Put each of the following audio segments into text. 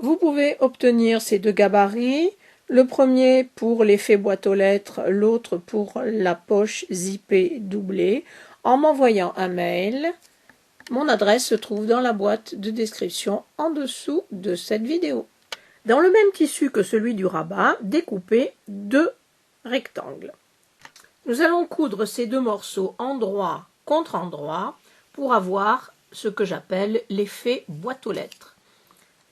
Vous pouvez obtenir ces deux gabarits, le premier pour l'effet boîte aux lettres, l'autre pour la poche zippée doublée, en m'envoyant un mail. Mon adresse se trouve dans la boîte de description en dessous de cette vidéo. Dans le même tissu que celui du rabat, découpez deux rectangles. Nous allons coudre ces deux morceaux endroit contre endroit pour avoir ce que j'appelle l'effet boîte aux lettres.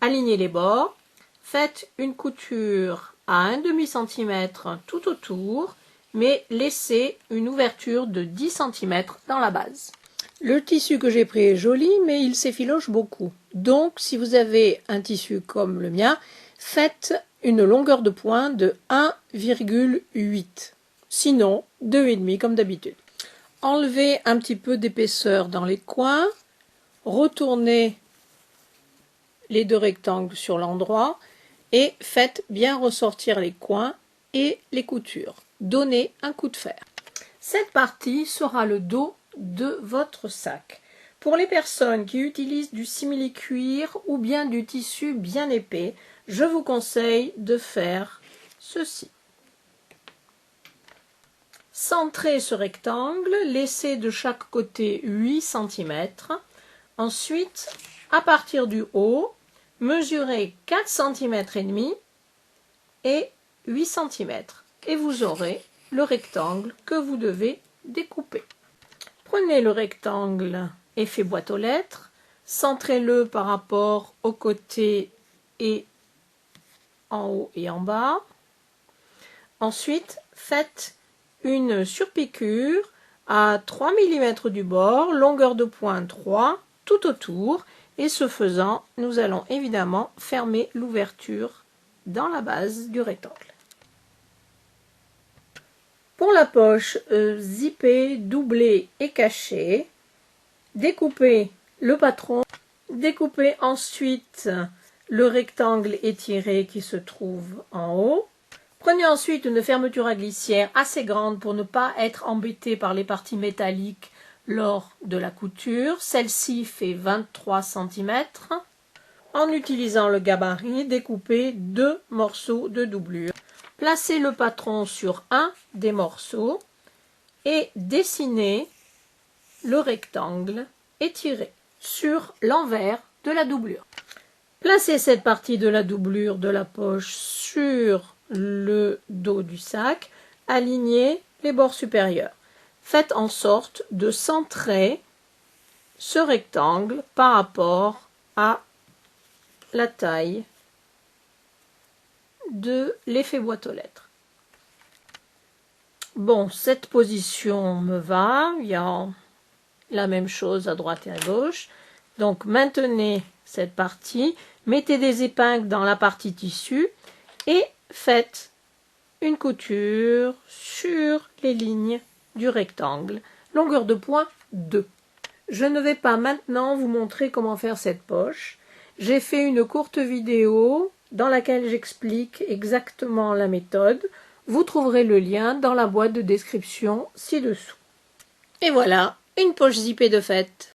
Alignez les bords, faites une couture à 1/2 cm tout autour, mais laissez une ouverture de 10 cm dans la base. Le tissu que j'ai pris est joli, mais il s'effiloche beaucoup. Donc, si vous avez un tissu comme le mien, faites une longueur de pointe de 1,8. Sinon, 2,5 comme d'habitude. Enlevez un petit peu d'épaisseur dans les coins. Retournez les deux rectangles sur l'endroit et faites bien ressortir les coins et les coutures. Donnez un coup de fer. Cette partie sera le dos de votre sac. Pour les personnes qui utilisent du simili-cuir ou bien du tissu bien épais, je vous conseille de faire ceci. Centrez ce rectangle, laissez de chaque côté 8 cm. Ensuite, à partir du haut, mesurez 4 cm et demi et 8 cm et vous aurez le rectangle que vous devez découper. Prenez le rectangle effet boîte aux lettres, centrez-le par rapport au côté et en haut et en bas. Ensuite, faites une surpiqûre à 3 mm du bord, longueur de pointe 3, tout autour, et ce faisant, nous allons évidemment fermer l'ouverture dans la base du rectangle. Pour la poche zippée, doublée et cachée, découpez le patron, découpez ensuite le rectangle étiré qui se trouve en haut. Prenez ensuite une fermeture à glissière assez grande pour ne pas être embêté par les parties métalliques lors de la couture. Celle-ci fait 23 cm. En utilisant le gabarit, découpez deux morceaux de doublure. Placez le patron sur un des morceaux et dessinez le rectangle étiré sur l'envers de la doublure. Placez cette partie de la doublure de la poche sur le dos du sac, alignez les bords supérieurs. Faites en sorte de centrer ce rectangle par rapport à la taille de l'effet boîte aux lettres. Bon, cette position me va, il y a la même chose à droite et à gauche. Donc maintenez cette partie, mettez des épingles dans la partie tissu et faites une couture sur les lignes du rectangle, longueur de point 2. Je ne vais pas maintenant vous montrer comment faire cette poche. J'ai fait une courte vidéo dans laquelle j'explique exactement la méthode. Vous trouverez le lien dans la boîte de description ci-dessous. Et voilà, une poche zippée de fête.